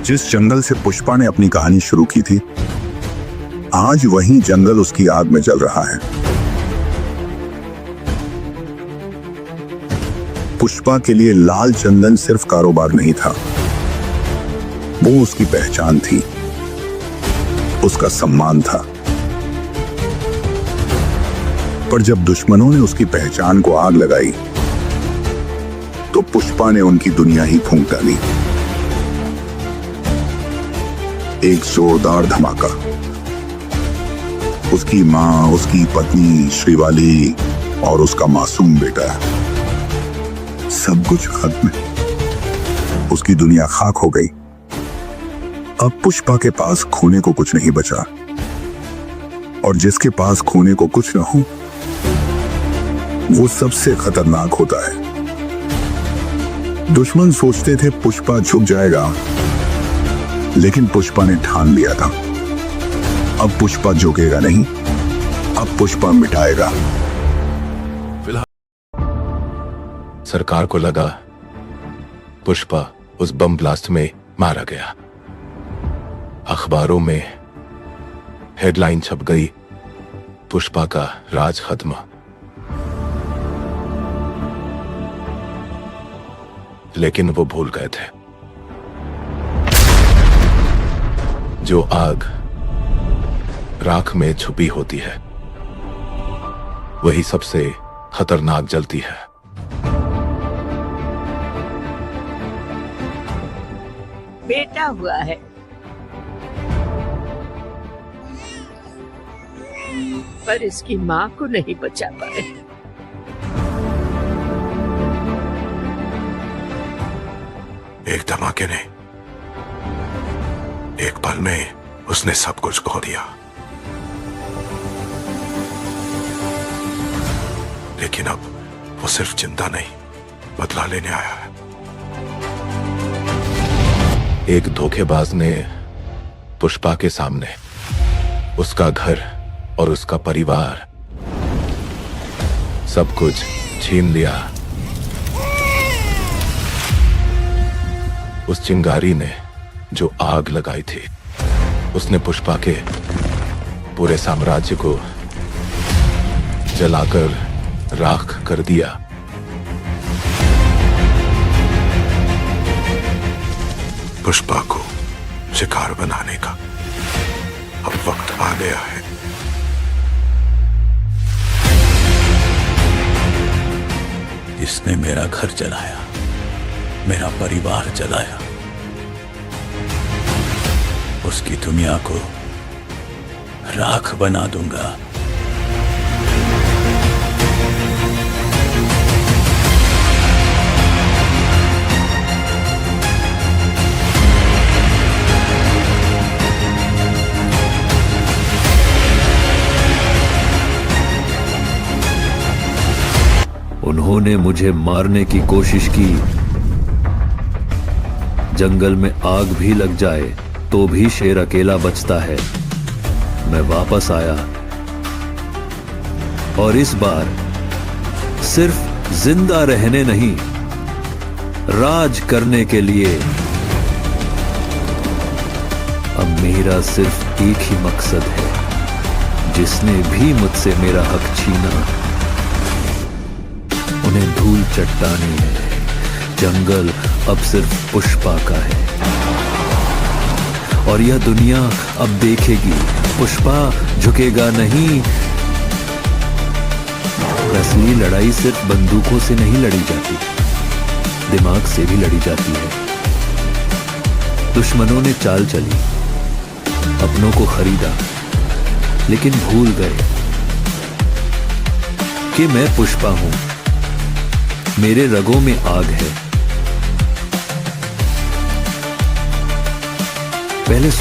जिस जंगल से पुष्पा ने अपनी कहानी शुरू की थी, आज वही जंगल उसकी आग में जल रहा है। पुष्पा के लिए लाल चंदन सिर्फ कारोबार नहीं था, वो उसकी पहचान थी, उसका सम्मान था। पर जब दुश्मनों ने उसकी पहचान को आग लगाई, तो पुष्पा ने उनकी दुनिया ही फूंक डाली। एक जोरदार धमाका। उसकी मां, उसकी पत्नी श्रीवाली और उसका मासूम बेटा, सब कुछ खत्म। उसकी दुनिया खाक हो गई। अब पुष्पा के पास खोने को कुछ नहीं बचा, और जिसके पास खोने को कुछ न हो, वो सबसे खतरनाक होता है। दुश्मन सोचते थे पुष्पा झुक जाएगा, लेकिन पुष्पा ने ठान लिया था, अब पुष्पा झुकेगा नहीं, अब पुष्पा मिटाएगा। सरकार को लगा पुष्पा उस बम ब्लास्ट में मारा गया। अखबारों में हेडलाइन छप गई, पुष्पा का राज खत्म। लेकिन वो भूल गए थे, जो आग राख में छुपी होती है, वही सबसे खतरनाक जलती है। बेटा हुआ है, पर इसकी मां को नहीं बचा पाए। एक धमाके ने, एक पल में उसने सब कुछ खो दिया। लेकिन अब वो सिर्फ चिंता नहीं, बदला लेने आया है। एक धोखेबाज ने पुष्पा के सामने उसका घर और उसका परिवार, सब कुछ छीन लिया। उस चिंगारी ने जो आग लगाई थी, उसने पुष्पा के पूरे साम्राज्य को जलाकर राख कर दिया। पुष्पा को शिकार बनाने का अब वक्त आ गया है। इसने मेरा घर जलाया, मेरा परिवार जलाया, उसकी दुनिया को राख बना दूंगा। उन्होंने मुझे मारने की कोशिश की। जंगल में आग भी लग जाए तो भी शेर अकेला बचता है। मैं वापस आया, और इस बार सिर्फ जिंदा रहने नहीं, राज करने के लिए। अब मेरा सिर्फ एक ही मकसद है, जिसने भी मुझसे मेरा हक छीना, उन्हें धूल चट्टानी है। जंगल अब सिर्फ पुष्पा का है, और यह दुनिया अब देखेगी पुष्पा झुकेगा नहीं। असली लड़ाई सिर्फ बंदूकों से नहीं लड़ी जाती, दिमाग से भी लड़ी जाती है। दुश्मनों ने चाल चली, अपनों को खरीदा, लेकिन भूल गए कि मैं पुष्पा हूं, मेरे रगों में आग है। पहले